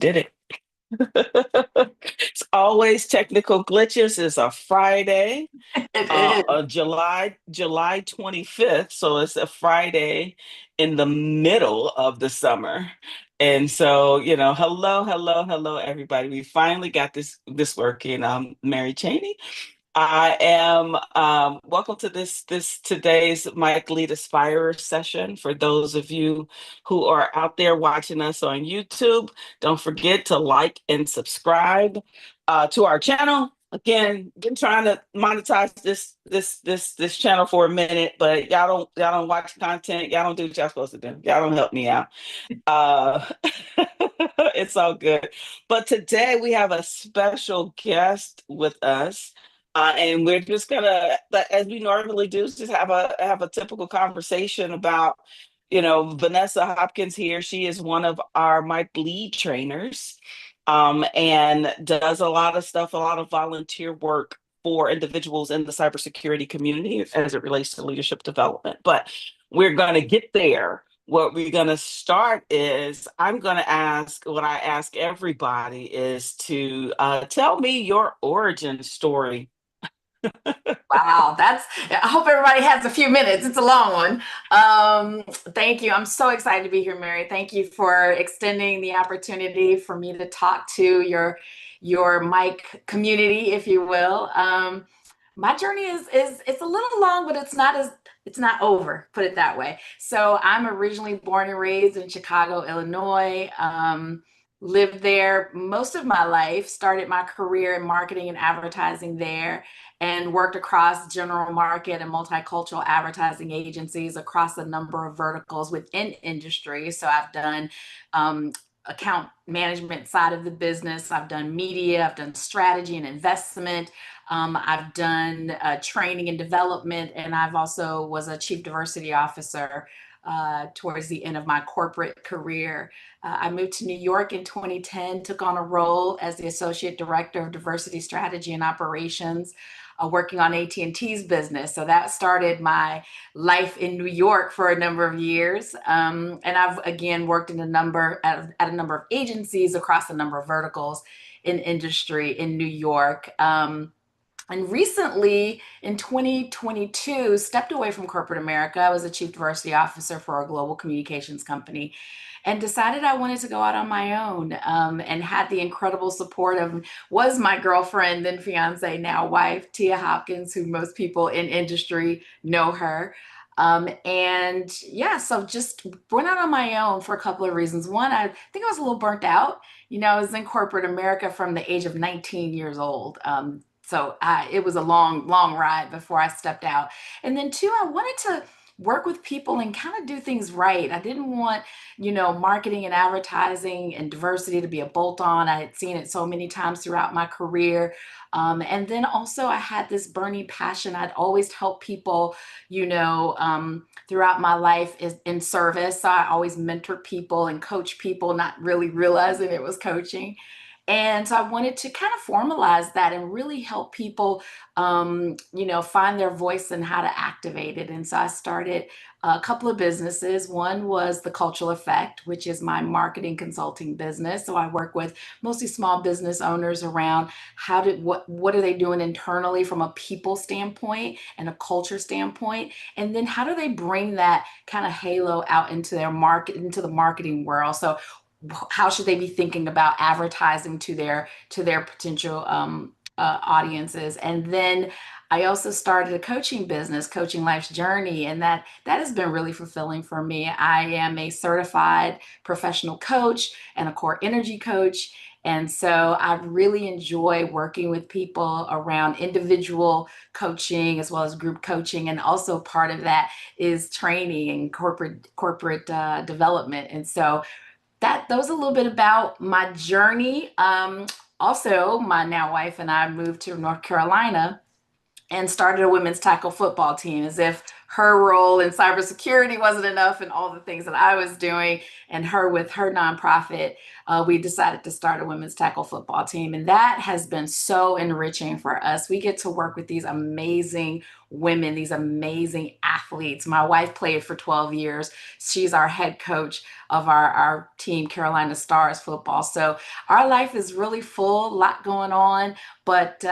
Did it. It's always technical glitches. It's a Friday, It is. July 25th. So it's a Friday in the middle of the summer. And so, hello, everybody. We finally got this working. Mary Cheney. I am welcome to this today's Mike Lead Aspire session. For those of you who are out there watching us on YouTube, don't forget to like and subscribe to our channel. Again, been trying to monetize this channel for a minute, but y'all don't watch content. Y'all don't do what y'all supposed to do. Y'all don't help me out. Uh, it's all good. But today we have a special guest with us. And we're just gonna, as we normally do, just have a typical conversation about, Vanessa Hopkins here. She is one of our Mike lead trainers, and does a lot of stuff, a lot of volunteer work for individuals in the cybersecurity community as it relates to leadership development. But we're gonna get there. What we're going to start is I'm going to ask what I ask everybody is to tell me your origin story. Wow, I hope everybody has a few minutes. It's a long one. Thank you. I'm so excited to be here, Mary. Thank you for extending the opportunity for me to talk to your mic community, if you will. My journey is it's a little long, but it's not over, put it that way. So I'm originally born and raised in Chicago, Illinois. Lived there most of my life, started my career in marketing and advertising there, and worked across general market and multicultural advertising agencies across a number of verticals within industry. So I've done account management side of the business. I've done media. I've done strategy and investment. I've done training and development, and I've also was a chief diversity officer towards the end of my corporate career. I moved to New York in 2010, took on a role as the associate director of diversity strategy and operations, working on AT&T's business. So that started my life in New York for a number of years. And I've again worked at a number of agencies across a number of verticals in industry in New York. And recently in 2022, stepped away from corporate America. I was a chief diversity officer for a global communications company and decided I wanted to go out on my own, and had the incredible support of was my girlfriend, then fiance, now wife, Tia Hopkins, who most people in industry know her. And yeah, so just went out on my own for a couple of reasons. One, I think I was a little burnt out. I was in corporate America from the age of 19 years old. It was a long, long ride before I stepped out. And then two, I wanted to work with people and kind of do things right. I didn't want, marketing and advertising and diversity to be a bolt on. I had seen it so many times throughout my career. And then also I had this burning passion. I'd always help people, throughout my life is in service. So I always mentored people and coach people, not really realizing it was coaching. And so I wanted to kind of formalize that and really help people, find their voice and how to activate it. And so I started a couple of businesses. One was The Cultural Effect, which is my marketing consulting business. So I work with mostly small business owners around what are they doing internally from a people standpoint and a culture standpoint, and then how do they bring that kind of halo out into their market, into the marketing world. So how should they be thinking about advertising to their potential audiences. And then I also started a coaching business, Coaching Life's Journey, and that has been really fulfilling for me. I am a certified professional coach and a core energy coach. And so I really enjoy working with people around individual coaching as well as group coaching. And also part of that is training and corporate development. And so that was a little bit about my journey. Also, my now wife and I moved to North Carolina and started a women's tackle football team, as if her role in cybersecurity wasn't enough and all the things that I was doing, and her with her nonprofit we decided to start a women's tackle football team. And that has been so enriching for us. We get to work with these amazing women, these amazing athletes. My wife played for 12 years. She's our head coach of our team, Carolina Stars football. So our life is really full, a lot going on, but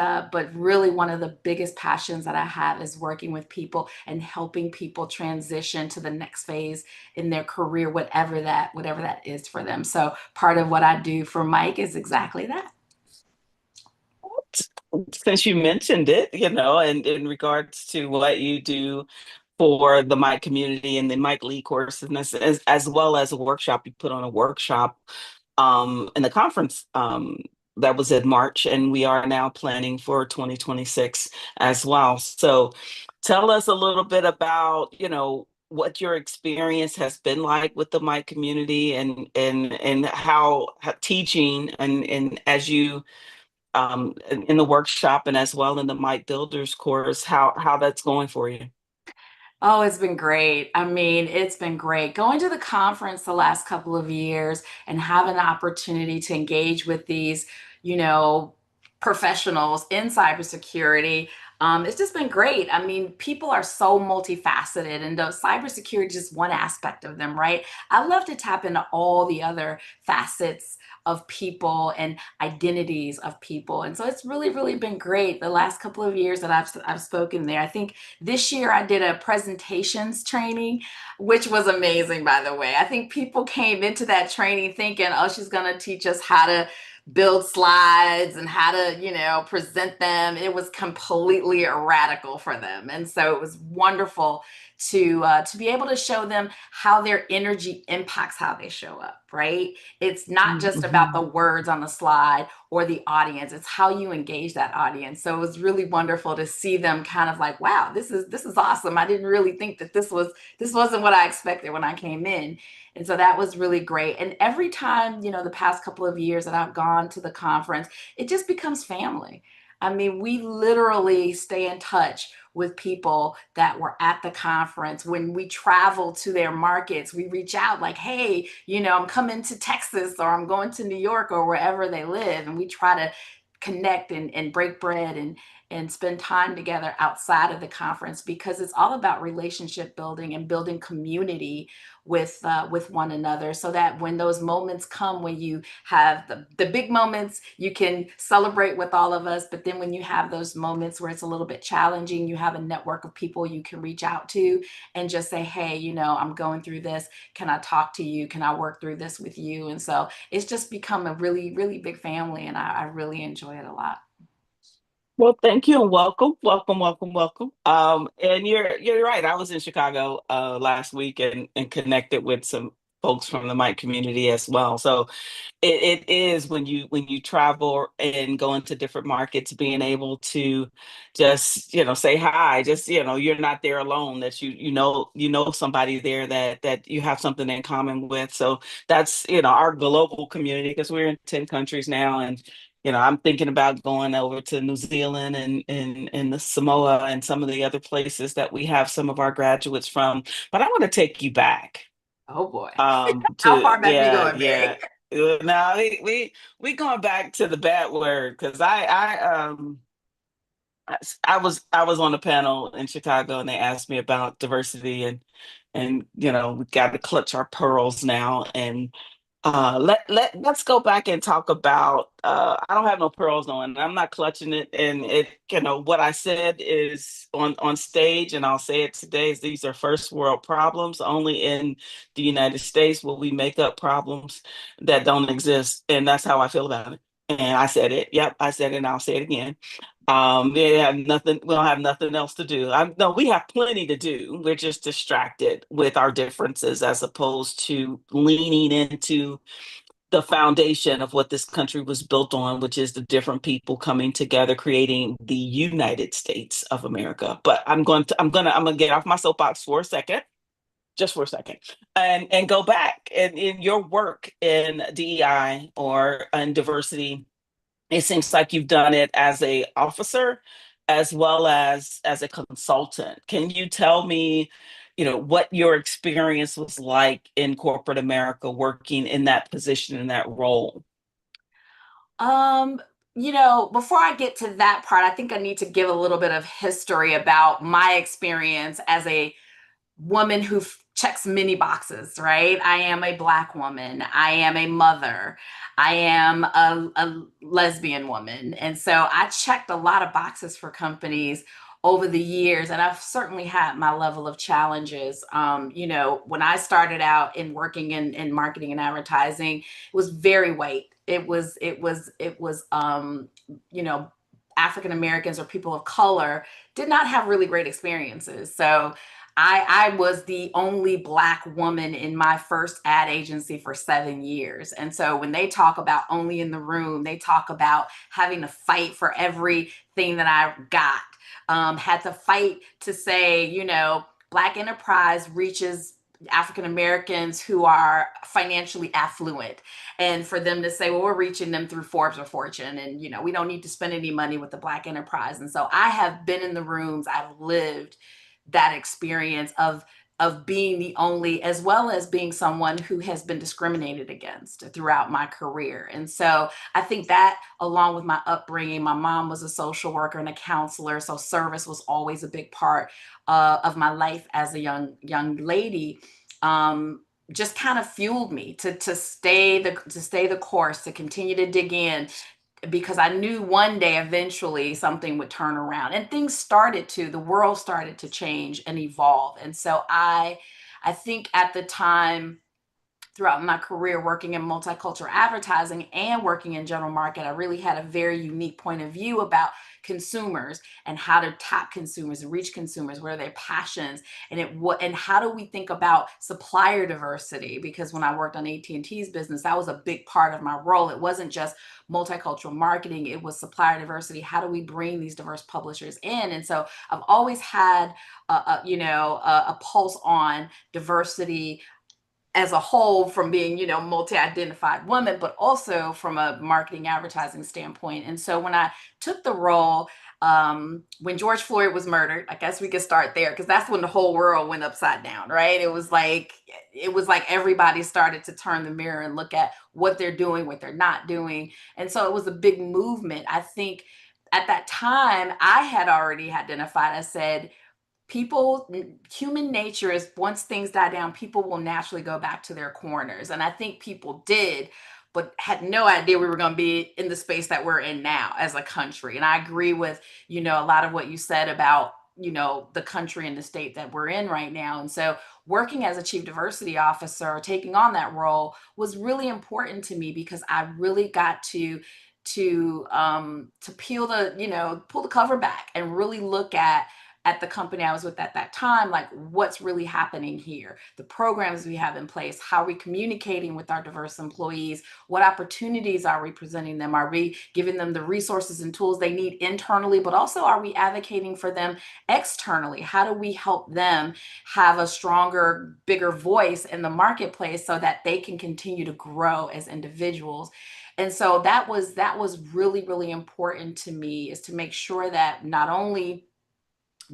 really one of the biggest passions that I have is working with people and helping people transition to the next phase in their career, whatever that is for them. So part of what I do for MiC is exactly that. Since you mentioned it, and in regards to what you do for the Mike community and the Mike Lee course, and as well as a workshop, you put on a workshop in the conference that was in March, and we are now planning for 2026 as well. So tell us a little bit about, what your experience has been like with the Mike community and how teaching and as you in the workshop and as well in the Mike Builders course, how that's going for you. Oh, it's been great. I mean, it's been great going to the conference the last couple of years and having the opportunity to engage with these, you know, professionals in cybersecurity. It's just been great. I mean, people are so multifaceted, and cybersecurity is just one aspect of them, right? I love to tap into all the other facets of people and identities of people. And so it's really, really been great the last couple of years that I've spoken there. I think this year I did a presentations training, which was amazing, by the way. I think people came into that training thinking, oh, she's going to teach us how to build slides and how to, present them. It was completely radical for them. And so it was wonderful to be able to show them how their energy impacts how they show up, right? It's not just about the Mhm. words on the slide or the audience, it's how you engage that audience. So it was really wonderful to see them kind of like, wow, this is awesome. I didn't really think that this wasn't what I expected when I came in. And so that was really great. And every time, the past couple of years that I've gone to the conference, it just becomes family. I mean, we literally stay in touch with people that were at the conference. When we travel to their markets, we reach out like, hey, I'm coming to Texas or I'm going to New York or wherever they live. And we try to connect and break bread and spend time together outside of the conference because it's all about relationship building and building community with one another, so that when those moments come, when you have the big moments, you can celebrate with all of us. But then when you have those moments where it's a little bit challenging, you have a network of people you can reach out to and just say, hey, I'm going through this. Can I talk to you? Can I work through this with you? And so it's just become a really, really big family. And I really enjoy it a lot. Well, thank you and welcome, welcome, welcome, welcome. And you're right. I was in Chicago last week and connected with some folks from the Mike community as well. So it is when you travel and go into different markets, being able to just say hi, just you're not there alone, that you know somebody there that you have something in common with. So that's our global community, because we're in 10 countries now. And I'm thinking about going over to New Zealand and the Samoa and some of the other places that we have some of our graduates from. But I want to take you back Oh boy. How to far back you yeah, going, yeah. Mary? No, we going back to the bad word, because I was on a panel in Chicago and they asked me about diversity, and we got to clutch our pearls now. And let's go back and talk about I don't have no pearls on, and I'm not clutching it. And it what I said is on stage, and I'll say it today, is these are first world problems. Only in the United States will we make up problems that don't exist. And that's how I feel about it. And I said it. Yep, I said it, and I'll say it again. They have nothing, we don't have nothing else to do. No, we have plenty to do. We're just distracted with our differences, as opposed to leaning into the foundation of what this country was built on, which is the different people coming together, creating the United States of America. But I'm gonna get off my soapbox for a second, just for a second, and go back and in your work in DEI or in diversity. It seems like you've done it as a officer as well as a consultant. Can you tell me what your experience was like in corporate America working in that position, in that role. Um, Before I get to that part, I think I need to give a little bit of history about my experience as a woman who checks many boxes, right? I am a Black woman. I am a mother. I am a lesbian woman. And so I checked a lot of boxes for companies over the years, and I've certainly had my level of challenges. When I started out in working in marketing and advertising, it was very white. It was you know, African Americans or people of color did not have really great experiences. So I was the only Black woman in my first ad agency for 7 years. And so when they talk about only in the room, they talk about having to fight for everything that I got. Had to fight to say, Black enterprise reaches African Americans who are financially affluent, and for them to say, well, we're reaching them through Forbes or Fortune, and we don't need to spend any money with the Black enterprise. And so I have been in the rooms, I've lived that experience of being the only, as well as being someone who has been discriminated against throughout my career. And so I think that, along with my upbringing, my mom was a social worker and a counselor, so service was always a big part of my life as a young lady. Just kind of fueled me to stay the course, to continue to dig in, because I knew one day eventually something would turn around, and things started to, the world started to change and evolve. And so I think at the time, throughout my career working in multicultural advertising and working in general market, I really had a very unique point of view about consumers and how to tap consumers and reach consumers, what are their passions, and how do we think about supplier diversity? Because when I worked on AT&T's business, that was a big part of my role. It wasn't just multicultural marketing, it was supplier diversity. How do we bring these diverse publishers in? And so I've always had a pulse on diversity as a whole, from being multi-identified woman, but also from a marketing advertising standpoint. And so when I took the role, when George Floyd was murdered, I guess we could start there, because that's when the whole world went upside down, right? It was like everybody started to turn the mirror and look at what they're doing, what they're not doing. And so it was a big movement. I think at that time I had already identified, I said, people, human nature is, once things die down, people will naturally go back to their corners. And I think people did, but had no idea we were going to be in the space that we're in now as a country. And I agree with, a lot of what you said about, the country and the state that we're in right now. And so working as a chief diversity officer, taking on that role, was really important to me, because I really got to peel pull the cover back and really look at the company I was with at that time, like, what's really happening here, the programs we have in place, how are we communicating with our diverse employees, what opportunities are we presenting them, are we giving them the resources and tools they need internally, but also are we advocating for them externally? How do we help them have a stronger, bigger voice in the marketplace so that they can continue to grow as individuals? And so that was really, really important to me, is to make sure that not only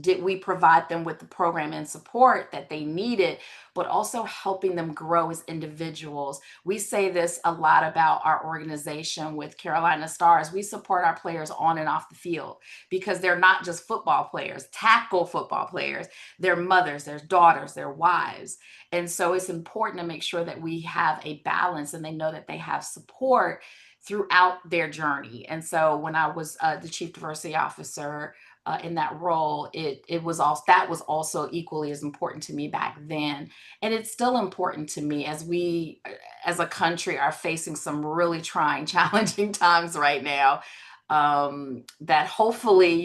did we provide them with the program and support that they needed, but also helping them grow as individuals. We say this a lot about our organization with Carolina Stars. We support our players on and off the field, because they're not just football players, tackle football players. They're mothers, their daughters, their wives. And so it's important to make sure that we have a balance and they know that they have support throughout their journey. And so when I was the chief diversity officer, in that role, that was also equally as important to me back then, and it's still important to me as we, as a country, are facing some really trying, challenging times right now. That hopefully,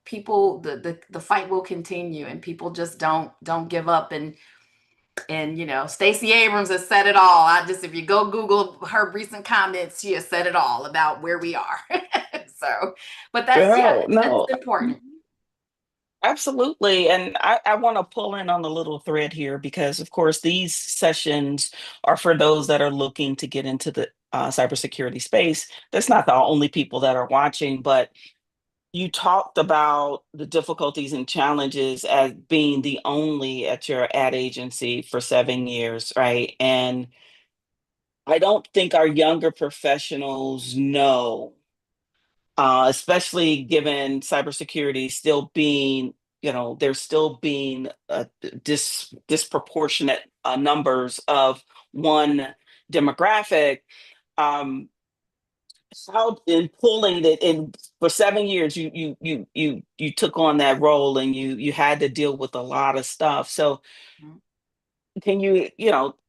people, the fight will continue, and people just don't give up. And Stacey Abrams has said it all. If you go Google her recent comments, she has said it all about where we are. So, but that's, yeah, Girl, that's no, important. absolutely. And I want to pull in on a little thread here because, of course, these sessions are for those that are looking to get into the cybersecurity space. That's not the only people that are watching, but you talked about the difficulties and challenges as being the only at your ad agency for 7 years, right? And I don't think our younger professionals know, especially given cybersecurity still being, there's still being disproportionate numbers of one demographic. Um, how in pulling it in for 7 years, you took on that role and you had to deal with a lot of stuff. So can you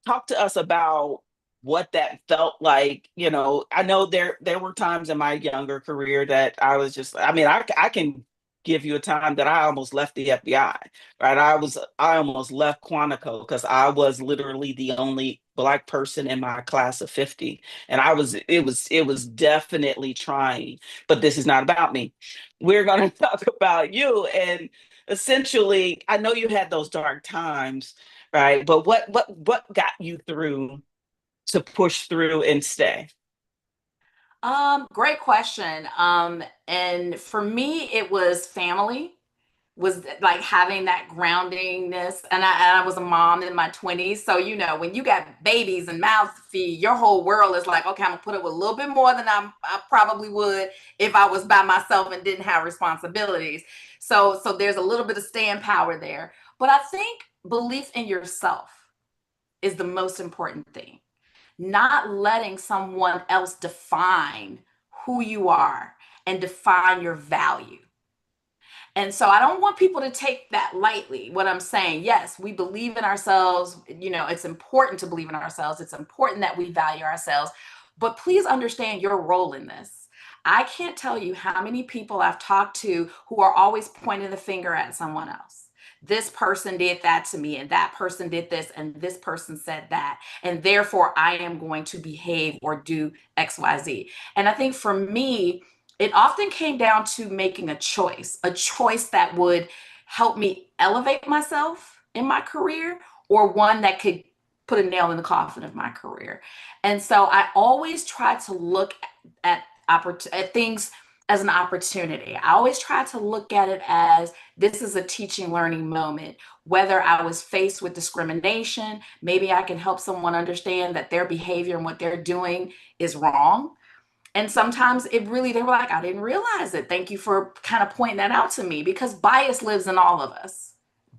talk to us about what that felt like? I know there were times in my younger career that I was just, I mean, I can give you a time that I almost left the FBI, right? I almost left Quantico because I was literally the only Black person in my class of 50. And it was definitely trying, but this is not about me. We're going to talk about you. And essentially, I know you had those dark times, right? But what got you through to push through and stay? Great question. And for me, it was family, was like having that groundingness. And I was a mom in my 20s. So, when you got babies and mouths to feed, your whole world is like, okay, I'm gonna put up with a little bit more than I probably would if I was by myself and didn't have responsibilities. So there's a little bit of staying power there. But I think belief in yourself is the most important thing, not letting someone else define who you are and define your value. And so I don't want people to take that lightly. What I'm saying, yes, we believe in ourselves. It's important to believe in ourselves. It's important that we value ourselves. But please understand your role in this. I can't tell you how many people I've talked to who are always pointing the finger at someone else. This person did that to me, and that person did this, and this person said that. And therefore, I am going to behave or do XYZ. And I think for me, it often came down to making a choice that would help me elevate myself in my career, or one that could put a nail in the coffin of my career. And so I always try to look at things as an opportunity. I always try to look at it as this is a teaching learning moment. Whether I was faced with discrimination, maybe I can help someone understand that their behavior and what they're doing is wrong. And sometimes they were like, I didn't realize it. Thank you for kind of pointing that out to me, because bias lives in all of us.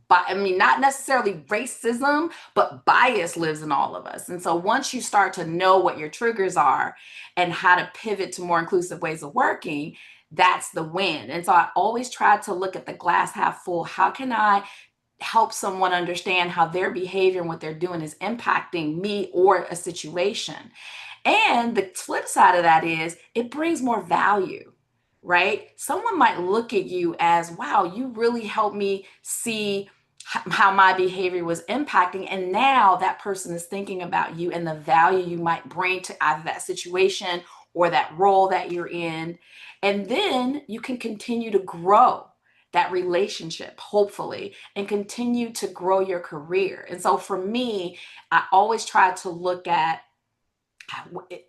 But I mean, not necessarily racism, but bias lives in all of us. And so once you start to know what your triggers are and how to pivot to more inclusive ways of working, that's the win. And so I always try to look at the glass half full. How can I help someone understand how their behavior and what they're doing is impacting me or a situation? And the flip side of that is it brings more value, right? Someone might look at you as, wow, you really helped me see how my behavior was impacting. And now that person is thinking about you and the value you might bring to either that situation or that role that you're in. And then you can continue to grow that relationship, hopefully, and continue to grow your career. And so for me, I always try to look at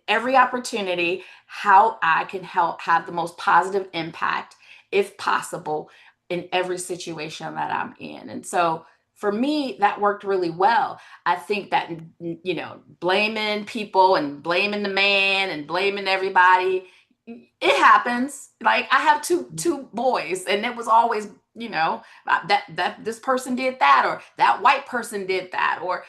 every opportunity, how I can help have the most positive impact, if possible, in every situation that I'm in. And so for me, that worked really well. I think that, blaming people and blaming the man and blaming everybody, it happens. Like I have two boys, and it was always, that this person did that, or that white person did that, or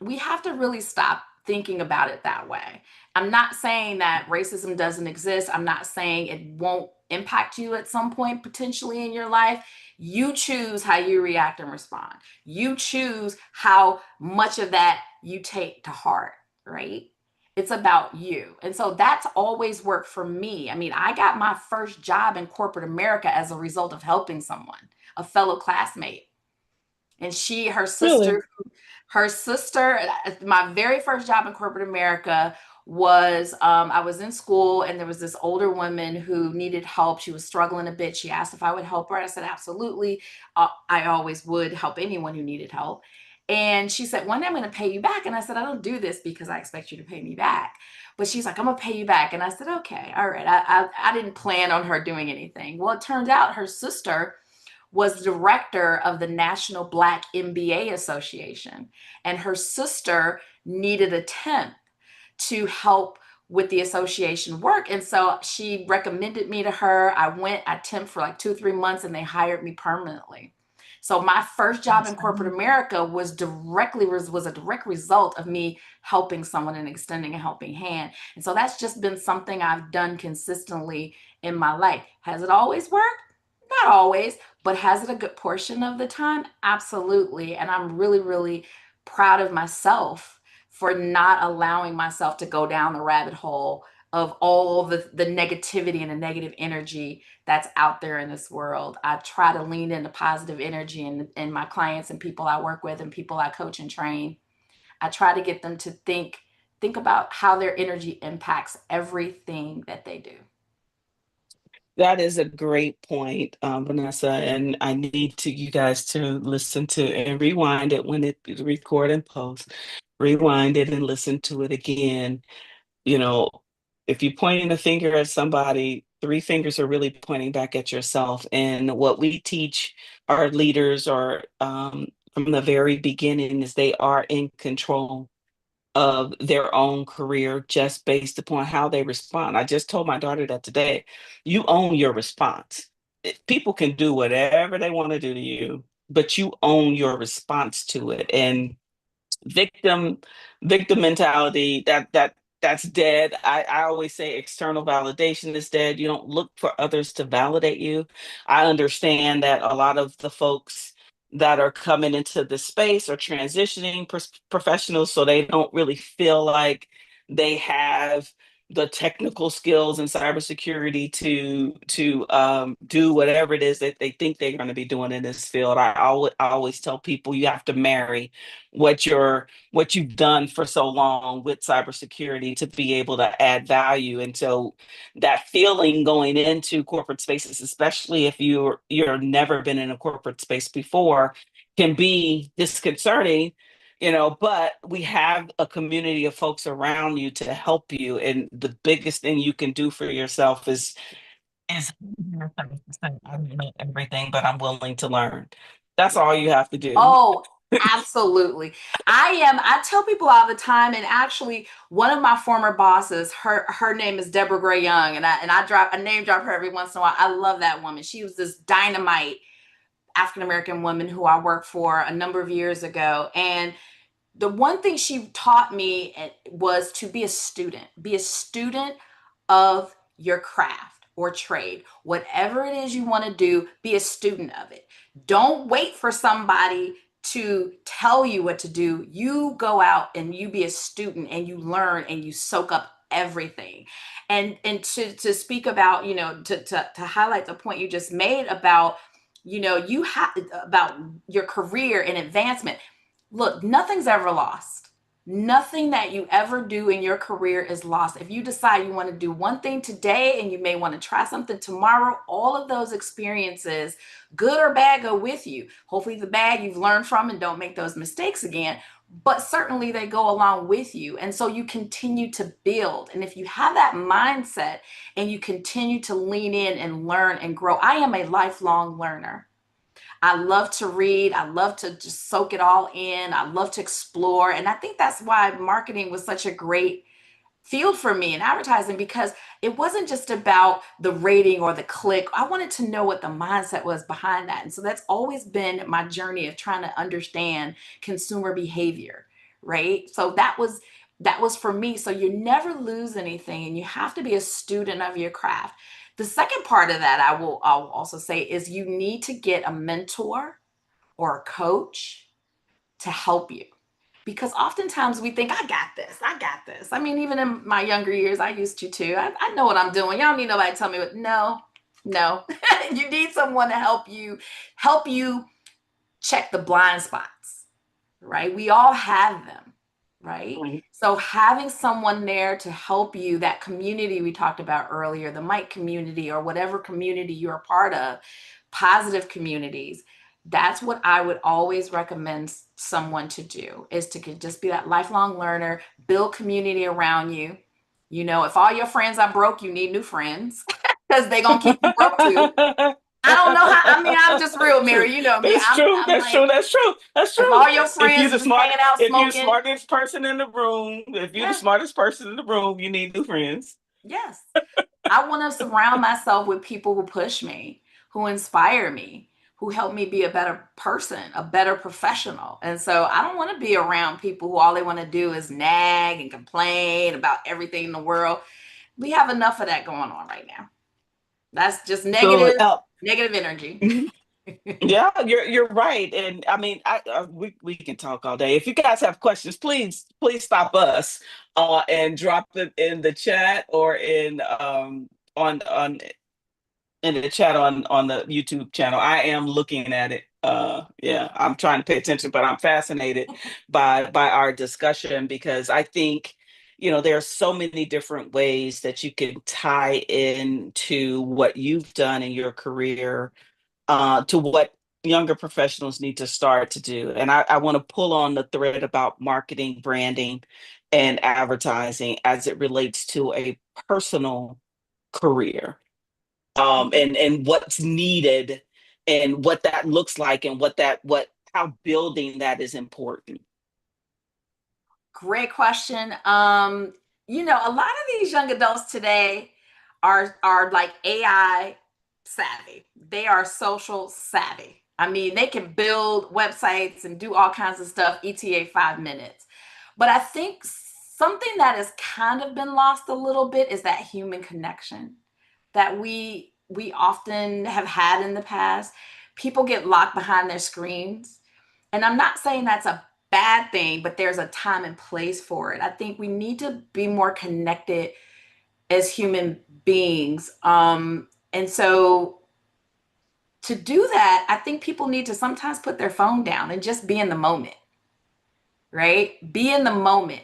we have to really stop thinking about it that way. I'm not saying that racism doesn't exist. I'm not saying it won't impact you at some point potentially in your life. You choose how you react and respond. You choose how much of that you take to heart, right? It's about you. And so that's always worked for me. I mean, I got my first job in corporate America as a result of helping someone, a fellow classmate. And Really? her sister, my very first job in corporate America was I was in school, and there was this older woman who needed help. She was struggling a bit. She asked if I would help her. I said, absolutely. I always would help anyone who needed help. And she said, one day I'm going to pay you back. And I said, I don't do this because I expect you to pay me back. But she's like, I'm going to pay you back. And I said, okay, all right. I didn't plan on her doing anything. Well, it turned out her sister was director of the National Black MBA Association. And her sister needed a temp to help with the association work. And so she recommended me to her. I went, I temped for like 2 or 3 months, and they hired me permanently. So my first job in corporate America was a direct result of me helping someone and extending a helping hand. And so that's just been something I've done consistently in my life. Has it always worked? Not always, but has it a good portion of the time? Absolutely. And I'm really, really proud of myself for not allowing myself to go down the rabbit hole of all the negativity and the negative energy that's out there in this world. I try to lean into positive energy in my clients and people I work with and people I coach and train. I try to get them to think about how their energy impacts everything that they do. That is a great point, Vanessa, and I need to you guys to listen to and rewind it when it is record and post. Rewind it and listen to it again. You know, if you're pointing a finger at somebody, three fingers are really pointing back at yourself. And what we teach our leaders or from the very beginning is they are in control of their own career just based upon how they respond. I just told my daughter that today. You own your response. People can do whatever they want to do to you, but you own your response to it. And victim victim mentality, that's dead. I always say external validation is dead. You don't look for others to validate you. I understand that a lot of the folks that are coming into the space are transitioning professionals, so they don't really feel like they have the technical skills in cybersecurity to do whatever it is that they think they're going to be doing in this field. I always tell people you have to marry what you've done for so long with cybersecurity to be able to add value. And so that feeling going into corporate spaces, especially if you're never been in a corporate space before, can be disconcerting, but we have a community of folks around you to help you. And the biggest thing you can do for yourself is I don't know everything, but I'm willing to learn. That's all you have to do. Oh, absolutely. I tell people all the time, and actually one of my former bosses, her name is Deborah Gray Young, and I name drop her every once in a while. I love that woman. She was this dynamite African American woman who I worked for a number of years ago. And the one thing she taught me was to be a student of your craft or trade. Whatever it is you want to do, be a student of it. Don't wait for somebody to tell you what to do. You go out and you be a student and you learn and you soak up everything. And to speak about, to highlight the point you just made about, you have about your career and advancement. Look, nothing's ever lost. Nothing that you ever do in your career is lost. If you decide you want to do one thing today and you may want to try something tomorrow, all of those experiences, good or bad, go with you. Hopefully, the bad you've learned from and don't make those mistakes again. But certainly, they go along with you. And so you continue to build. And if you have that mindset and you continue to lean in and learn and grow, I am a lifelong learner. I love to read. I love to just soak it all in. I love to explore. And I think that's why marketing was such a great field for me in advertising, because it wasn't just about the rating or the click. I wanted to know what the mindset was behind that. And so that's always been my journey of trying to understand consumer behavior, right? So that was for me. So you never lose anything and you have to be a student of your craft. The second part of that I'll also say is you need to get a mentor or a coach to help you. Because oftentimes we think, I got this, I got this. I mean, even in my younger years, I used to too. I know what I'm doing. Y'all don't need nobody to tell me what. No, no. You need someone to help you check the blind spots, right? We all have them, right? Right. So having someone there to help you, that community we talked about earlier, the MiC community or whatever community you're a part of, positive communities, That's what I would always recommend someone to do, is to just be that lifelong learner, build community around you. You know, if all your friends are broke, you need new friends because they're gonna keep you broke too. I don't know how. I mean, I'm just real, True. Mary. You know me. That's I'm true. I'm That's like, true. That's true. That's if true. all your friends are just hanging out If you're the smoking, smartest person in the room, if you're the yeah, smartest person in the room, you need new friends. yes. I want to surround myself with people who push me, who inspire me, who help me be a better person, a better professional. And so I don't want to be around people who all they want to do is nag and complain about everything in the world. We have enough of that going on right now. That's just So, negative energy. mhm. Yeah, you're right, and I mean, we can talk all day. If you guys have questions, please stop us and drop them in the chat or in on in the chat on the YouTube channel. I am looking at it. Yeah, I'm trying to pay attention, but I'm fascinated by our discussion because I think, there are so many different ways that you can tie into what you've done in your career to what younger professionals need to start to do. And I want to pull on the thread about marketing, branding, and advertising as it relates to a personal career, and what's needed and what that looks like and what how building that is important. Great question. A lot of these young adults today are like AI savvy. They are social savvy. I mean, they can build websites and do all kinds of stuff, ETA 5 minutes. But I think something that has kind of been lost a little bit is that human connection that we often have had in the past. People get locked behind their screens. And I'm not saying that's a bad thing, but there's a time and place for it. I think we need to be more connected as human beings. And so to do that, I think people need to sometimes put their phone down and just be in the moment, right? Be in the moment.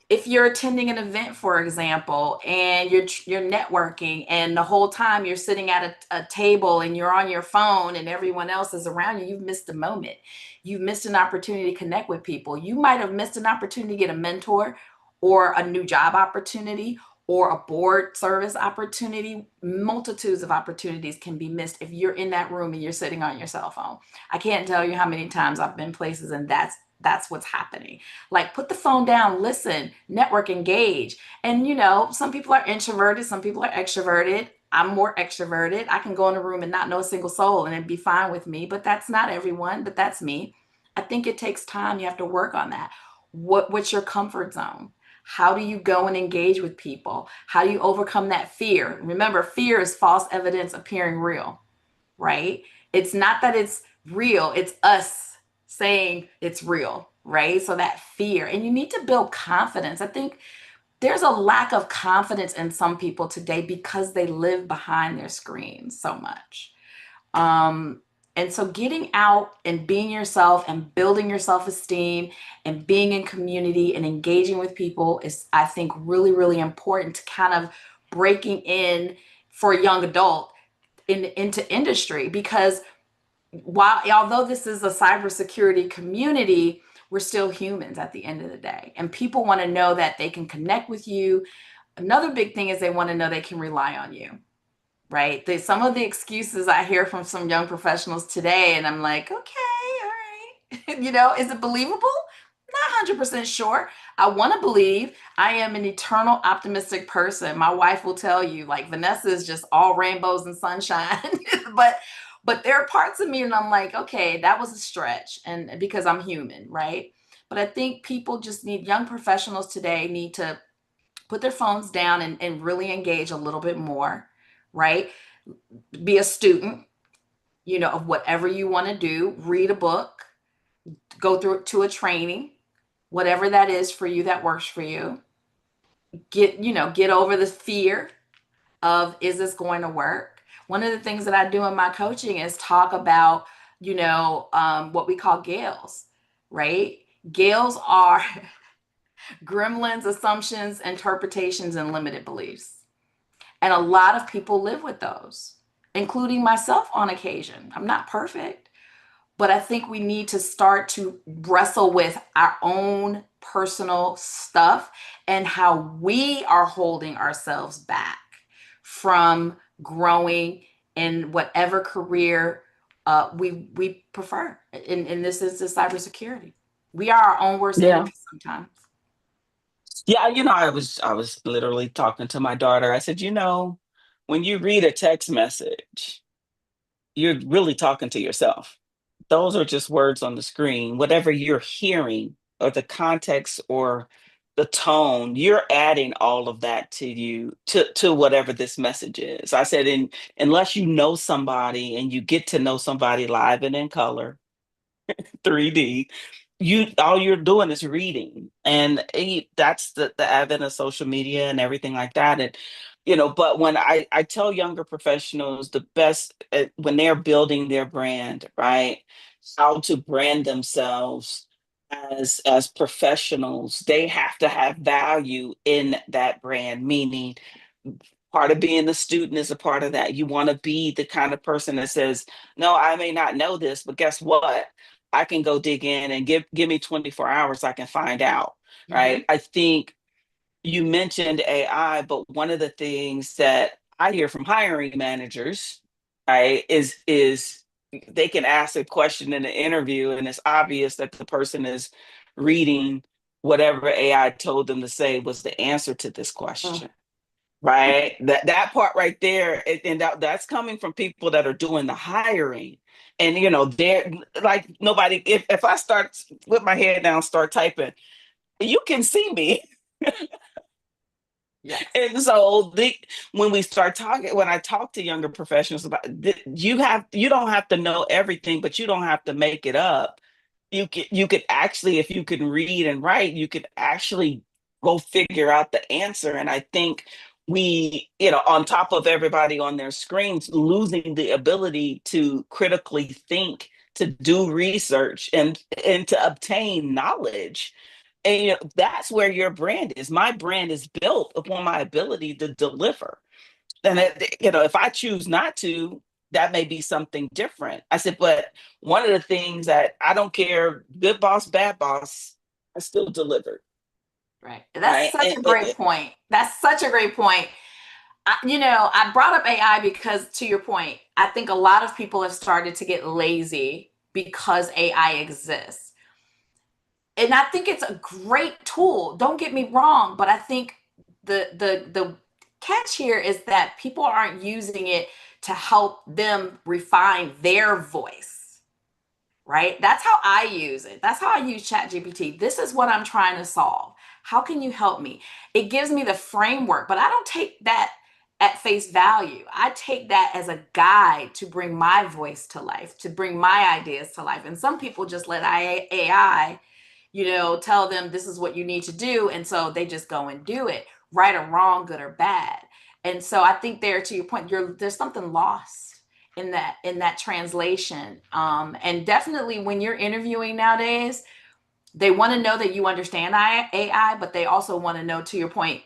If you're attending an event, for example, and you're networking, and the whole time you're sitting at a table and you're on your phone and everyone else is around you, you've missed the moment. You've missed an opportunity to connect with people. You might have missed an opportunity to get a mentor or a new job opportunity or a board service opportunity. Multitudes of opportunities can be missed if you're in that room and you're sitting on your cell phone. I can't tell you how many times I've been places and that's what's happening. Like, put the phone down, listen, network, engage. And some people are introverted, some people are extroverted. I'm more extroverted. I can go in a room and not know a single soul and it'd be fine with me, but that's not everyone, but that's me. I think it takes time. You have to work on that. What's your comfort zone? How do you go and engage with people? How do you overcome that fear? Remember, fear is false evidence appearing real, right? It's not that it's real, it's us saying it's real, right? So that fear, and you need to build confidence. I think there's a lack of confidence in some people today because they live behind their screens so much. Um, and so getting out and being yourself and building your self-esteem and being in community and engaging with people is, I think, really, really important to kind of breaking in for a young adult into industry, because although this is a cybersecurity community, we're still humans at the end of the day. And people want to know that they can connect with you. Another big thing is they want to know they can rely on you, right? Some of the excuses I hear from some young professionals today, and I'm like, okay, all right. Is it believable? Not 100% sure. I want to believe. I am an eternal optimistic person. My wife will tell you, like, Vanessa is just all rainbows and sunshine. but there are parts of me and I'm like, okay, that was a stretch, and because I'm human, right? But I think people just young professionals today need to put their phones down and really engage a little bit more, right? Be a student, of whatever you want to do. Read a book, go through to a training, whatever that is for you that works for you. Get over the fear of, is this going to work? One of the things that I do in my coaching is talk about, what we call gales, right? Gales are gremlins, assumptions, interpretations, and limited beliefs. And a lot of people live with those, including myself on occasion. I'm not perfect, but I think we need to start to wrestle with our own personal stuff and how we are holding ourselves back from growing in whatever career we prefer. And this is the cybersecurity. We are our own worst Yeah. enemy sometimes. Yeah, I was literally talking to my daughter. I said, when you read a text message, you're really talking to yourself. Those are just words on the screen. Whatever you're hearing or the context or the tone, you're adding all of that to you to whatever this message is. I said, unless you know somebody and you get to know somebody live and in color, 3D, you all you're doing is reading. And that's the advent of social media and everything like that. And but when I tell younger professionals the best when they're building their brand, right? How to brand themselves as professionals, they have to have value in that brand, meaning part of being a student is a part of that. You want to be the kind of person that says, no, I may not know this, but guess what? I can go dig in and give me 24 hours, I can find out. Right. Mm-hmm. I think you mentioned AI, but one of the things that I hear from hiring managers, right, is they can ask a question in an interview and it's obvious that the person is reading whatever AI told them to say was the answer to this Mm. question. Right. That part right there, and that's coming from people that are doing the hiring. And they're like nobody, if I start with my head down, start typing, you can see me. Yes. And so when I talk to younger professionals about you don't have to know everything, but you don't have to make it up. You could actually, if you can read and write, you could actually go figure out the answer. And I think on top of everybody on their screens, losing the ability to critically think, to do research and to obtain knowledge. And that's where your brand is. My brand is built upon my ability to deliver. And Right. if I choose not to, that may be something different. I said, but one of the things that I don't care, good boss, bad boss, I still delivered. Right. That's Right. such a great point. That's such a great point. I brought up AI because, to your point, I think a lot of people have started to get lazy because AI exists. And I think it's a great tool. Don't get me wrong, but I think the catch here is that people aren't using it to help them refine their voice, right? That's how I use it. That's how I use ChatGPT. This is what I'm trying to solve. How can you help me? It gives me the framework, but I don't take that at face value. I take that as a guide to bring my voice to life, to bring my ideas to life. And some people just let AI, tell them this is what you need to do. And so they just go and do it, right or wrong, good or bad. And so I think there, to your point, there's something lost in that translation. And definitely when you're interviewing nowadays, they want to know that you understand AI, but they also want to know, to your point,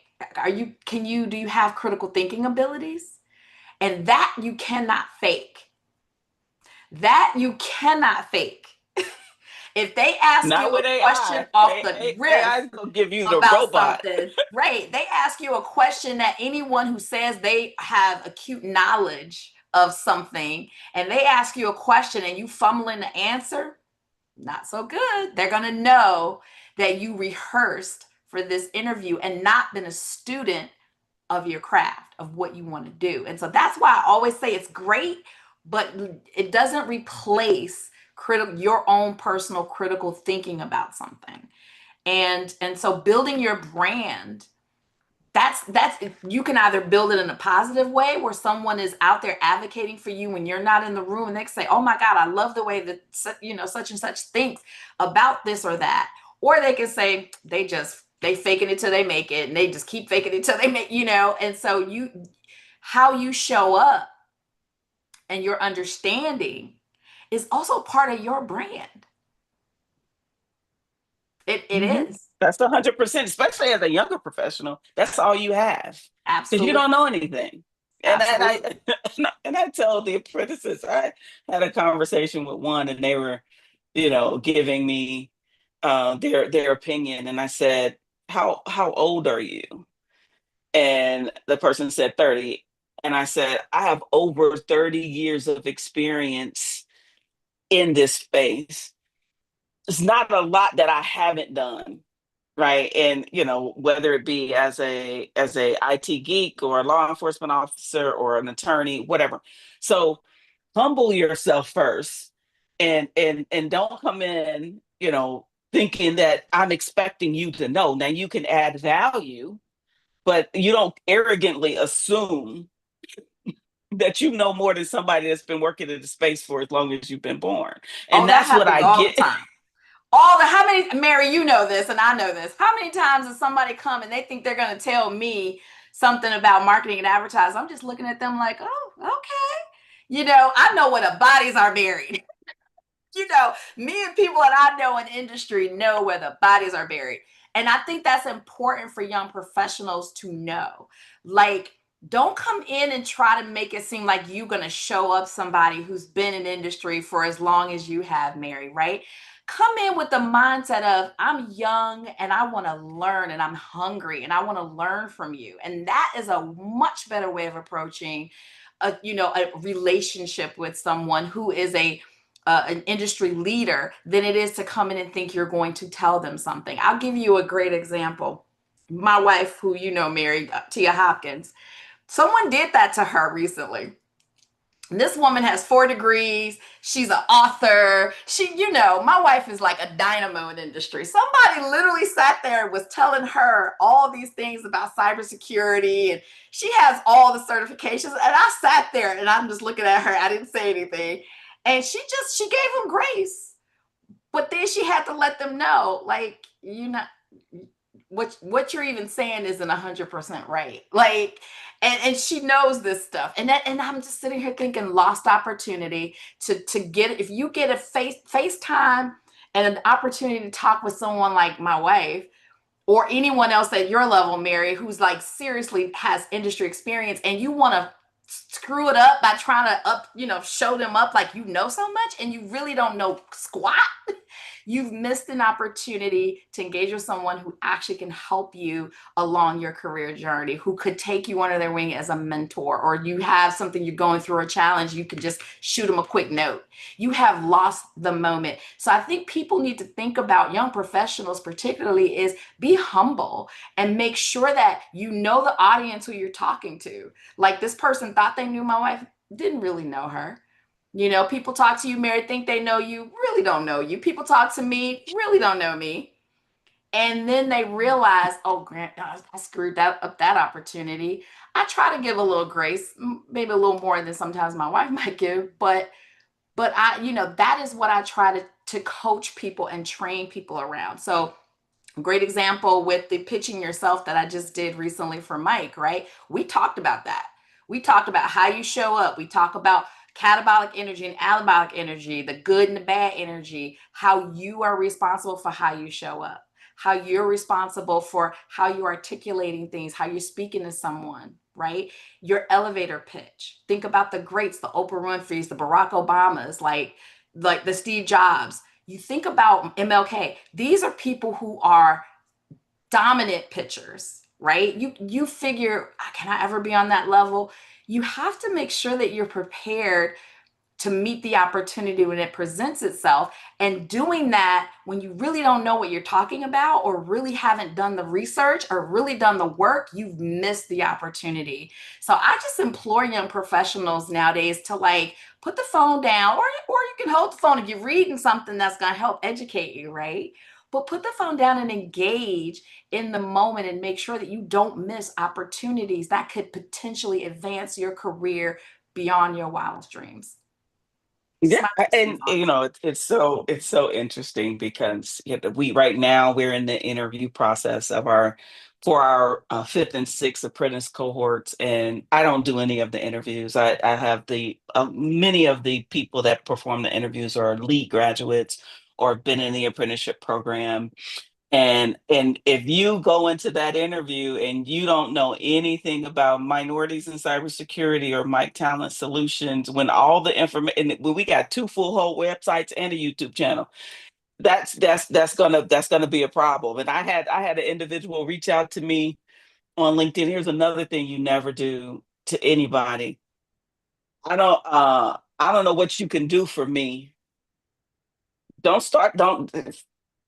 do you have critical thinking abilities? And that you cannot fake. That you cannot fake. If they ask you Not a with question AI. off the AI riff is gonna give you the about robot. something, right? They ask you a question that anyone who says they have acute knowledge of something, and they ask you a question and you fumbling the answer, not so good. They're going to know that you rehearsed for this interview and not been a student of your craft, of what you want to do. And so that's why I always say it's great, but it doesn't replace your own personal critical thinking about something. And so building your brand, that's you can either build it in a positive way where someone is out there advocating for you when you're not in the room, and they say, oh my God, I love the way that such and such thinks about this or that. Or they can say they faking it till they make it, and they just keep faking it till they make, and so how you show up and your understanding is also part of your brand. It Mhm. is. That's 100%, especially as a younger professional. That's all you have because you Absolutely. don't know anything. Absolutely. and I told the apprentices, I had a conversation with one, and they were, giving me their opinion, and I said, how old are you? And the person said 30. And I said, I have over 30 years of experience in this space. It's not a lot that I haven't done, right? And whether it be as a IT geek or a law enforcement officer or an attorney, whatever. So humble yourself first, and don't come in, thinking that I'm expecting you to know. Now you can add value, but you don't arrogantly assume that you know more than somebody that's been working in the space for as long as you've been born. Oh, And that that's what happens I all the get. time. How many, Mary, you know this, and I know this. How many times does somebody come and they think they're going to tell me something about marketing and advertising? I'm just looking at them like, oh, okay. I know where the bodies are buried. Me and people that I know in industry know where the bodies are buried. And I think that's important for young professionals to know. Like, don't come in and try to make it seem like you're going to show up somebody who's been in industry for as long as you have, Mary, right? Come in with the mindset of, I'm young and I want to learn and I'm hungry and I want to learn from you. And that is a much better way of approaching a relationship with someone who is an industry leader than it is to come in and think you're going to tell them something. I'll give you a great example. My wife, who married Tia Hopkins, someone did that to her recently. This woman has 4 degrees. She's an author. My wife is like a dynamo in industry. Somebody literally sat there and was telling her all these things about cybersecurity, and she has all the certifications. And I sat there and I'm just looking at her. I didn't say anything. And she gave them grace. But then she had to let them know, like, what you're even saying isn't 100% right. Like, and she knows this stuff. And I'm just sitting here thinking, lost opportunity to get, if you get a FaceTime and an opportunity to talk with someone like my wife or anyone else at your level, Mary, who's like seriously has industry experience, and you want to screw it up by trying to show them up like you know so much and you really don't know squat. You've missed an opportunity to engage with someone who actually can help you along your career journey, who could take you under their wing as a mentor, or you have something you're going through, a challenge, you could just shoot them a quick note. You have lost the moment. So I think people need to think about, young professionals particularly, is be humble and make sure that you know the audience who you're talking to. Like, this person thought they knew my wife, didn't really know her. People talk to you, Mary, think they know you, really don't know you. People talk to me, really don't know me. And then they realize, oh, Grant, I screwed that opportunity. I try to give a little grace, maybe a little more than sometimes my wife might give, but that is what I try to coach people and train people around. So, great example with the pitching yourself that I just did recently for MiC, right? We talked about that. We talked about how you show up. We talk about catabolic energy and anabolic energy, the good and the bad energy, how you are responsible for how you show up, how you're responsible for how you're articulating things, how you're speaking to someone, right? Your elevator pitch. Think about the greats, the Oprah Winfrey's, the Barack Obamas, like the Steve Jobs. You think about MLK. These are people who are dominant pitchers, right? You figure, can I ever be on that level? You have to make sure that you're prepared to meet the opportunity when it presents itself. And doing that when you really don't know what you're talking about, or really haven't done the research or really done the work, you've missed the opportunity. So I just implore young professionals nowadays to, like, put the phone down, or you can hold the phone if you're reading something that's going to help educate you, right? But put the phone down and engage in the moment and make sure that you don't miss opportunities that could potentially advance your career beyond your wildest dreams. Just Yeah, my and thoughts. it's so interesting because we right now we're in the interview process of our for our fifth and sixth apprentice cohorts, and I don't do any of the interviews. I have the many of the people that perform the interviews are lead graduates or been in the apprenticeship program, And if you go into that interview and you don't know anything about minorities in cybersecurity or Mike Talent Solutions, when all the information, when we got two full whole websites and a YouTube channel, that's gonna be a problem. And I had an individual reach out to me on LinkedIn. Here's another thing you never do to anybody. I don't know what you can do for me.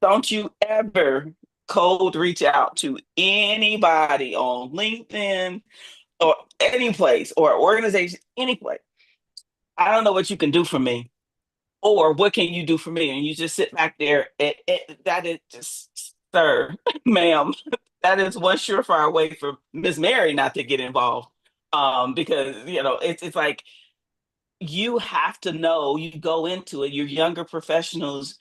Don't you ever cold reach out to anybody on LinkedIn or any place or organization, any place. I don't know what you can do for me, or what can you do for me? And you just sit back there. That is just, sir, ma'am, that is one surefire way for Miss Mary not to get involved. Because it's like you have to know. You go into it. You're younger professionals.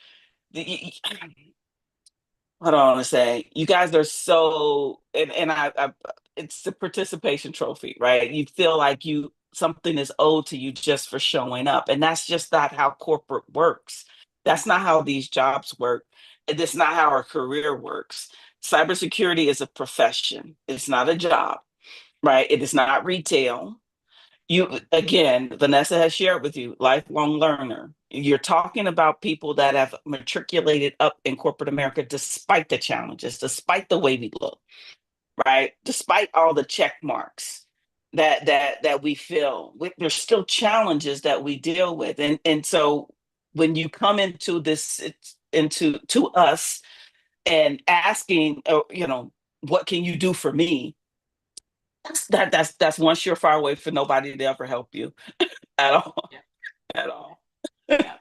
What do I want to say? You guys are so, and I it's the participation trophy, right? You feel like you something is owed to you just for showing up, and that's just not how corporate works. That's not how these jobs work, and that's not how our career works. Cybersecurity is a profession. It's not a job, right? It is not retail. You again, Vanessa has shared with you, lifelong learner. You're talking about people that have matriculated up in corporate America despite the challenges, despite the way we look, right? Despite all the check marks that we feel. There's still challenges that we deal with. And so when you come into this into to us and asking, what can you do for me? That's one surefire way for nobody to ever help you at all. Yeah. At all. Yeah.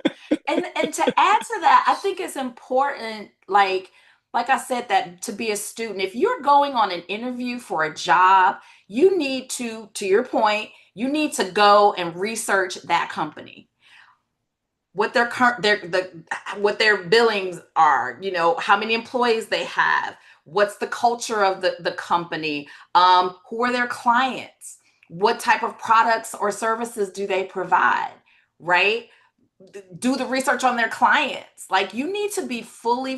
And to add to that, I think it's important, like I said, that to be a student, if you're going on an interview for a job, you need to your point, you need to go and research that company, what their current what their billings are, how many employees they have, what's the culture of the company, who are their clients, what type of products or services do they provide, right? Do the research on their clients. Like, you need to be fully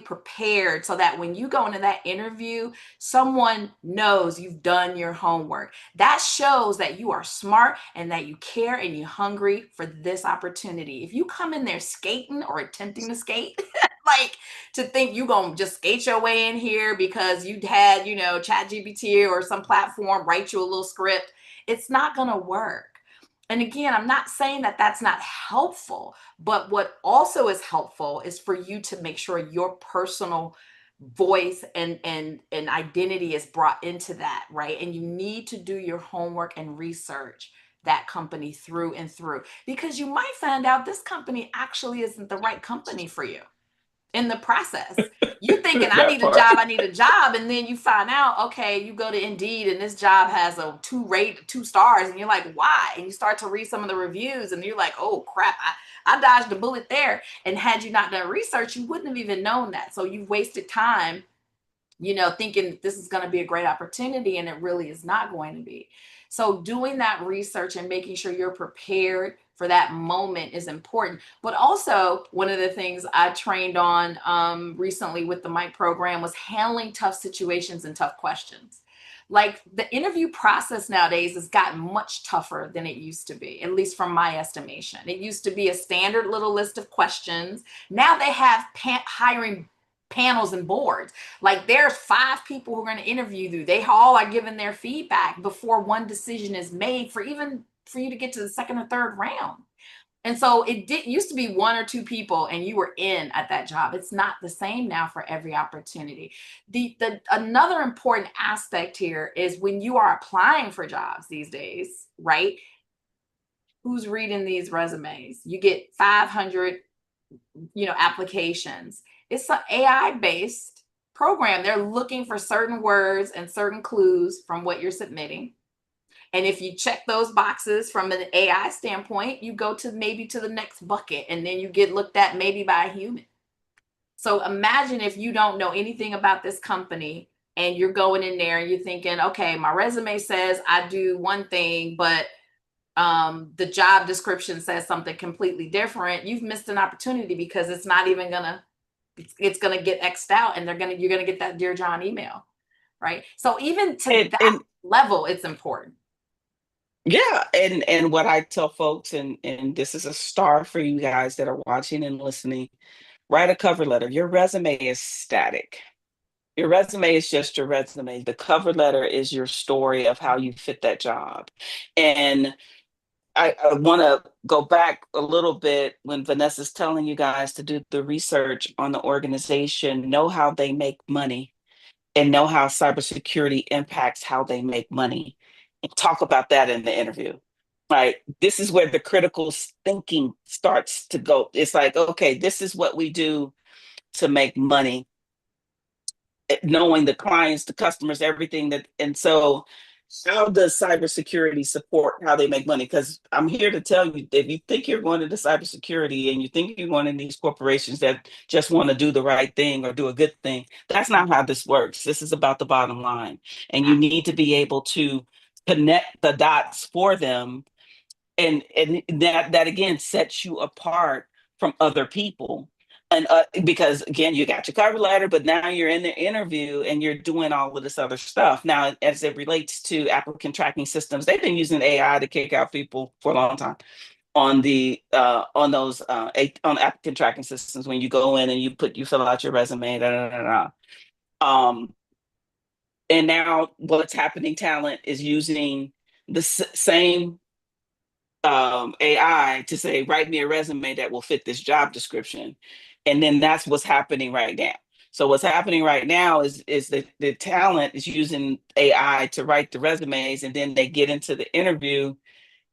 prepared so that when you go into that interview, someone knows you've done your homework. That shows that you are smart and that you care and you're hungry for this opportunity. If you come in there skating or attempting to skate, like, to think you gonna just skate your way in here because you had, chat GPT or some platform write you a little script, it's not gonna work. And again, I'm not saying that that's not helpful, but what also is helpful is for you to make sure your personal voice and identity is brought into that, right? And you need to do your homework and research that company through and through, because you might find out this company actually isn't the right company for you in the process. You thinking That part. I need a job, and then you find out, okay, you go to Indeed and this job has a 2 stars, and you're like, why? And you start to read some of the reviews, and you're like, oh crap, I dodged a bullet there. And had you not done research, you wouldn't have even known that. So you've wasted time, thinking this is going to be a great opportunity, and it really is not going to be. So doing that research and making sure you're prepared for that moment is important. But also, one of the things I trained on recently with the MiC program was handling tough situations and tough questions. Like, the interview process nowadays has gotten much tougher than it used to be, at least from my estimation. It used to be a standard little list of questions. Now they have hiring panels and boards. Like, there's 5 people who are going to interview you. They all are giving their feedback before one decision is made for you to get to the second or third round. And so it used to be 1 or 2 people and you were in at that job. It's not the same now for every opportunity. The another important aspect here is when you are applying for jobs these days, right? Who's reading these resumes? You get 500, applications. It's an AI based program. They're looking for certain words and certain clues from what you're submitting. And if you check those boxes from an AI standpoint, you go to maybe to the next bucket, and then you get looked at maybe by a human. So imagine if you don't know anything about this company and you're going in there and you're thinking, okay, my resume says I do one thing, but the job description says something completely different. You've missed an opportunity because it's not even gonna it's going to get X'd out, and you're going to get that Dear John email, right? So even to that And level, it's important. yeah, and what I tell folks, and this is a star for you guys that are watching and listening, write a cover letter. Your resume is static. Your resume is just your resume. The cover letter is your story of how you fit that job. And I want to go back a little bit when Vanessa's telling you guys to do the research on the organization, know how they make money, and know how cybersecurity impacts how they make money. And talk about that in the interview. Right. This is where the critical thinking starts to go. It's like, okay, this is what we do to make money, knowing the clients, the customers, everything that, and so how does cybersecurity support how they make money? Because I'm here to tell you, if you think you're going into cybersecurity and you think you're going in these corporations that just want to do the right thing or do a good thing, that's not how this works. This is about the bottom line. And you need to be able to connect the dots for them, and that again sets you apart from other people. And because again, you got your cover letter, but now you're in the interview and you're doing all of this other stuff. Now as it relates to applicant tracking systems, they've been using AI to kick out people for a long time on the on those on applicant tracking systems. When you go in and you fill out your resume, da, da, da, da. And now what's happening, talent is using the same AI to say, write me a resume that will fit this job description. And then that's what's happening right now. So what's happening right now is that the talent is using AI to write the resumes, and then they get into the interview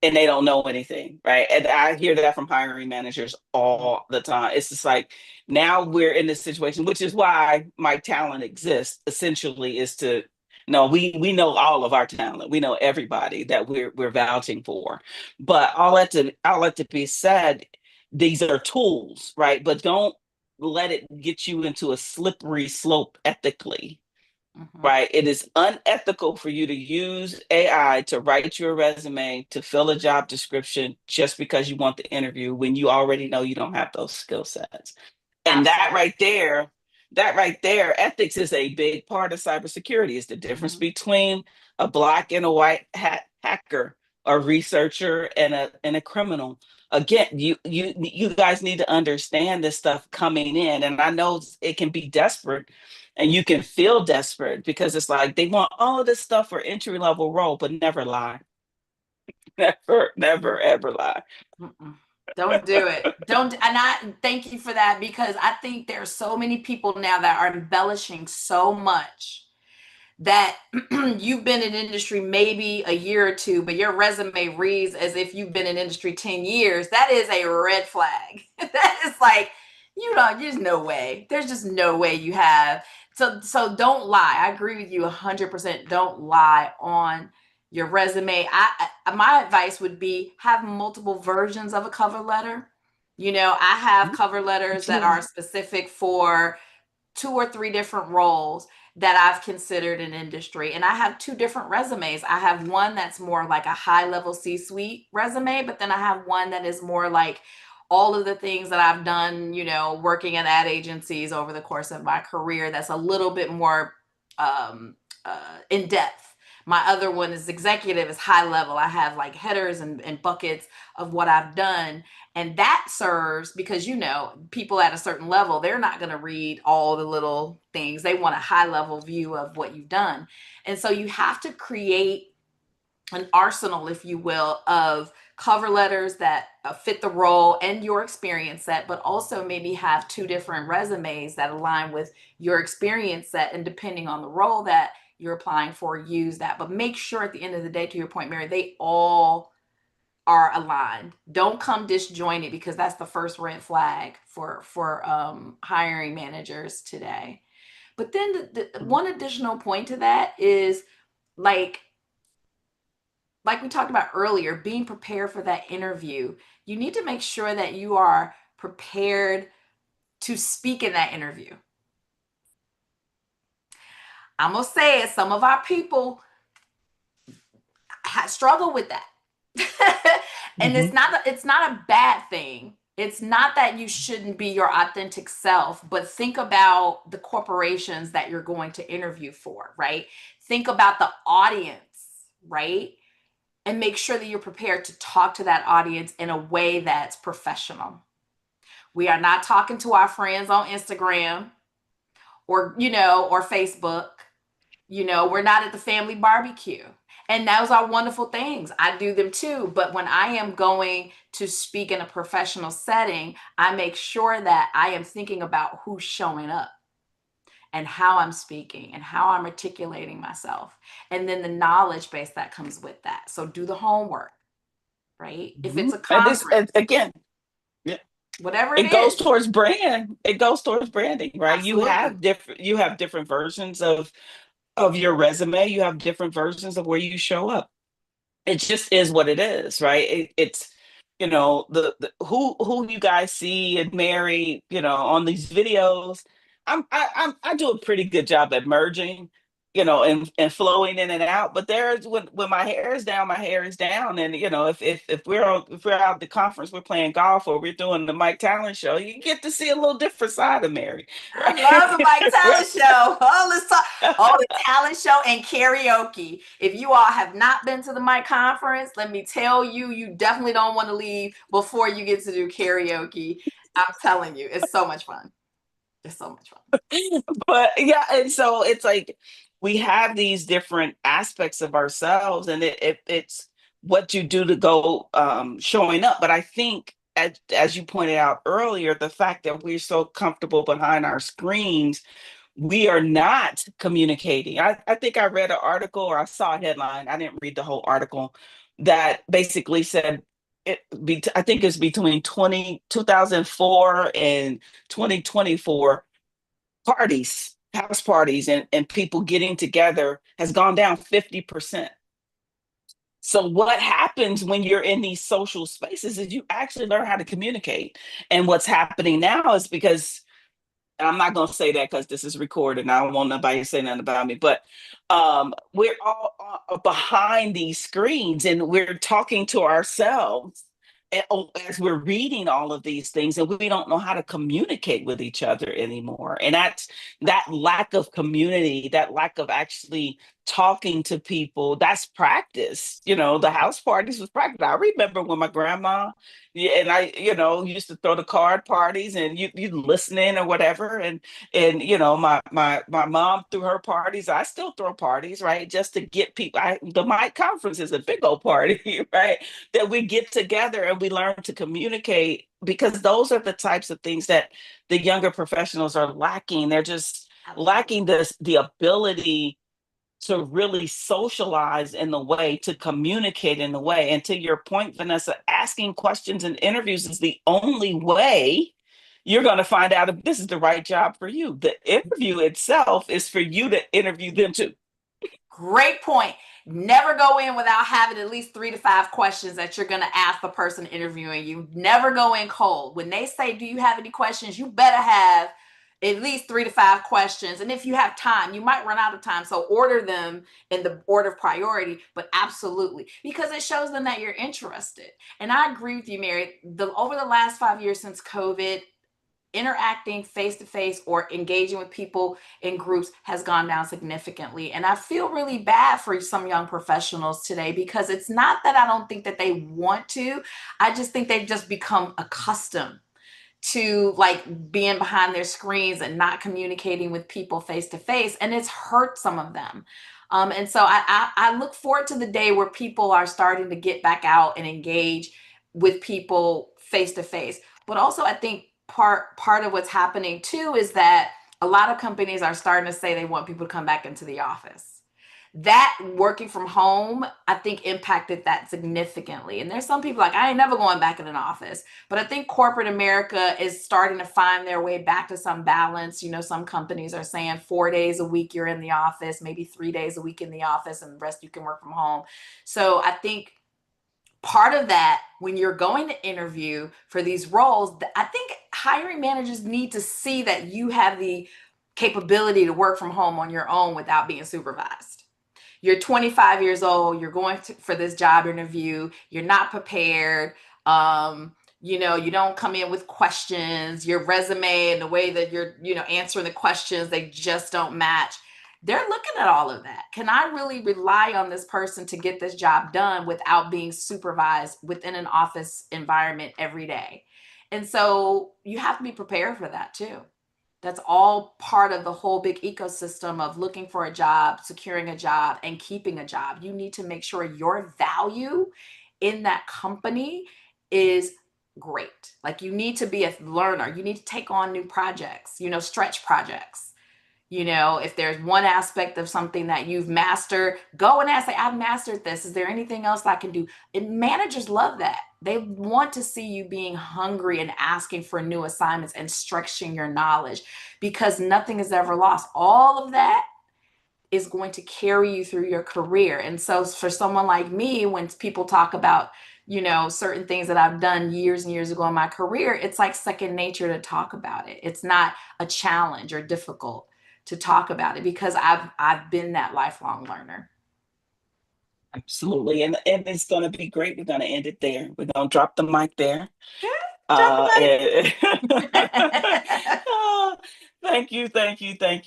and they don't know anything, right? And I hear that from hiring managers all the time. It's just like now we're in this situation, which is why my talent exists. Essentially, is to no, we know all of our talent. We know everybody that we're vouching for. But all that to be said, these are tools, right? But don't let it get you into a slippery slope ethically, Mhm. right? It is unethical for you to use AI to write your resume, to fill a job description just because you want the interview when you already know you don't have those skill sets. And Absolutely. that right there, ethics is a big part of cybersecurity. It's the difference Mhm. between a black and a white hat hacker, a researcher and a criminal. Again, you guys need to understand this stuff coming in. And I know it can be desperate and you can feel desperate because it's like they want all of this stuff for entry level role, but never lie. Never, never, ever lie. Mm-mm. Don't do it. Don't. And I thank you for that, because I think there are so many people now that are embellishing so much that you've been in industry maybe a year or two, but your resume reads as if you've been in industry 10 years. That is a red flag. That is like, there's no way. There's just no way you have. So don't lie. I agree with you 100%. Don't lie on your resume. My advice would be have multiple versions of a cover letter. I have cover letters that are Absolutely. specific for 2 or 3 different roles that I've considered in industry. And I have 2 different resumes. I have one that's more like a high level C suite resume, but then I have one that is more like all of the things that I've done, working at ad agencies over the course of my career, that's a little bit more in depth. My other one is executive, is high level. I have like headers and buckets of what I've done. And that serves because, people at a certain level, they're not going to read all the little things. They want a high level view of what you've done. And so you have to create an arsenal, if you will, of cover letters that fit the role and your experience set, but also maybe have 2 different resumes that align with your experience set. And depending on the role that you're applying for, use that. But make sure at the end of the day, to your point, Mary, they all are aligned. Don't come disjointed, because that's the first red flag for hiring managers today. But then the one additional point to that is, like we talked about earlier, being prepared for that interview. You need to make sure that you are prepared to speak in that interview. I'm gonna say it, some of our people struggle with that. And Mhm. it's not a bad thing. It's not that you shouldn't be your authentic self, but think about the corporations that you're going to interview for, right? Think about the audience, right? And make sure that you're prepared to talk to that audience in a way that's professional. We are not talking to our friends on Instagram or Facebook. We're not at the family barbecue. And those are wonderful things. I do them too. But when I am going to speak in a professional setting, I make sure that I am thinking about who's showing up and how I'm speaking and how I'm articulating myself. And then the knowledge base that comes with that. So do the homework, right? If it's Mhm. a And this, conference, and again, yeah, whatever it it goes is, towards brand. It goes towards branding, right? absolutely. You have different versions of your resume. You have different versions of where you show up. It just is what it is, right? It's the who you guys see and marry, on these videos. I do a pretty good job at merging, and flowing in and out. But there's when my hair is down, my hair is down. And if we're out at the conference, we're playing golf or we're doing the Mike Talent show, you get to see a little different side of Mary, I love the Mike right? Talent Show. Oh, let's talk. Oh, the talent show and karaoke. If you all have not been to the Mike conference, let me tell you, you definitely don't want to leave before you get to do karaoke. I'm telling you, it's so much fun. It's so much fun. But yeah, and so it's like we have these different aspects of ourselves, and it's what you do to go showing up. But I think, as you pointed out earlier, the fact that we're so comfortable behind our screens, we are not communicating. I think I read an article or I saw a headline. I didn't read the whole article that basically said I think it's between 2004 and 2024, house parties, and people getting together has gone down 50%. So what happens when you're in these social spaces is you actually learn how to communicate. And what's happening now is because I'm not going to say that because this is recorded and I don't want nobody to say nothing about me, but we're all behind these screens and we're talking to ourselves as we're reading all of these things, and we don't know how to communicate with each other anymore. And that's that lack of community, that lack of actually talking to people. That's practice. The house parties was practice. I remember when my grandma, yeah, and I, used to throw the card parties, and you listen in or whatever. And my mom threw her parties. I still throw parties, right? Just to get people. The Mike conference is a big old party, right? That we get together and we learn to communicate, because those are the types of things that the younger professionals are lacking. They're just Absolutely. lacking the ability to really socialize in the way, to communicate in the way. And to your point, Vanessa, asking questions in interviews is the only way you're going to find out if this is the right job for you. The interview itself is for you to interview them too. Great point. Never go in without having at least 3 to 5 questions that you're going to ask the person interviewing you. Never go in cold. When they say, do you have any questions? You better have at least 3 to 5 questions. And if you have time, you might run out of time. So order them in the order of priority, but absolutely, because it shows them that you're interested. And I agree with you, Mary. Over the last 5 years since COVID, interacting face to face or engaging with people in groups has gone down significantly. And I feel really bad for some young professionals today, because it's not that I don't think that they want to. I just think they've just become accustomed to like being behind their screens and not communicating with people face to face. And it's hurt some of them. And so I look forward to the day where people are starting to get back out and engage with people face to face. But also, I think part of what's happening too is that a lot of companies are starting to say they want people to come back into the office. That working from home, I think, impacted that significantly. And there's some people like, I ain't never going back in an office. But I think corporate America is starting to find their way back to some balance. Some companies are saying 4 days a week you're in the office, maybe 3 days a week in the office, and the rest you can work from home. So I think part of that, when you're going to interview for these roles, I think hiring managers need to see that you have the capability to work from home on your own without being supervised. You're 25 years old, you're going for this job interview, you're not prepared. You don't come in with questions, your resume and the way that you're, answering the questions, they just don't match. They're looking at all of that. Can I really rely on this person to get this job done without being supervised within an office environment every day? And so you have to be prepared for that too. That's all part of the whole big ecosystem of looking for a job, securing a job, and keeping a job. You need to make sure your value in that company is great. Like you need to be a learner. You need to take on new projects, stretch projects. If there's one aspect of something that you've mastered, go and ask, say, I've mastered this. Is there anything else I can do? And managers love that. They want to see you being hungry and asking for new assignments and stretching your knowledge because nothing is ever lost. All of that is going to carry you through your career. And so for someone like me, when people talk about, certain things that I've done years and years ago in my career, it's like second nature to talk about it. It's not a challenge or difficult to talk about it because I've been that lifelong learner. Absolutely. And it's going to be great. We're going to end it there. We're going to drop the mic there. Drop the And mic. Oh, thank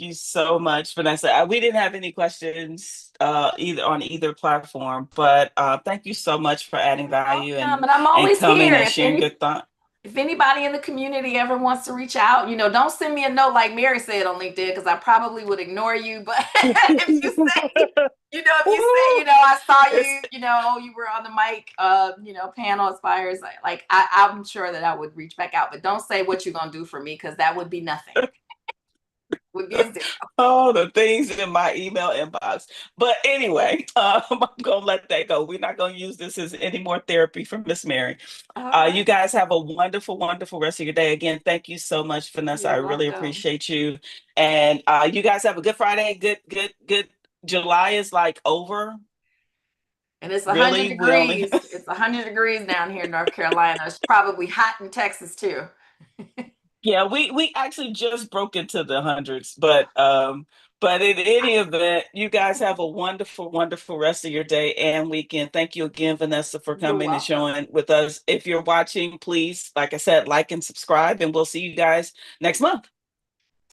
you so much, Vanessa. We didn't have any questions either on either platform, but thank you so much for adding You're value welcome. And I'm and always coming here. and sharing your thought. If anybody in the community ever wants to reach out, don't send me a note like Mary said on LinkedIn because I probably would ignore you. But if you say, I saw It's you, you were on the mic, panel aspires, I'm sure that I would reach back out. But don't say what you're gonna do for me because that would be nothing. Would be a zero. Oh, the things in my email inbox. But anyway, I'm gonna let that go. We're not gonna use this as any more therapy for Miss Mary. All right. You guys have a wonderful, wonderful rest of your day. Again, thank you so much, Vanessa. I You're really welcome. appreciate you. And you guys have a good Friday. Good, good, good. July is like over. And it's 100 Really, we only degrees. It's 100 degrees down here in North Carolina. It's probably hot in Texas too. Yeah, we actually just broke into the hundreds, but in any event, you guys have a wonderful, wonderful rest of your day and weekend. Thank you again, Vanessa, for You're coming and welcome. showing with us. If you're watching, please, like I said, like and subscribe, and we'll see you guys next month.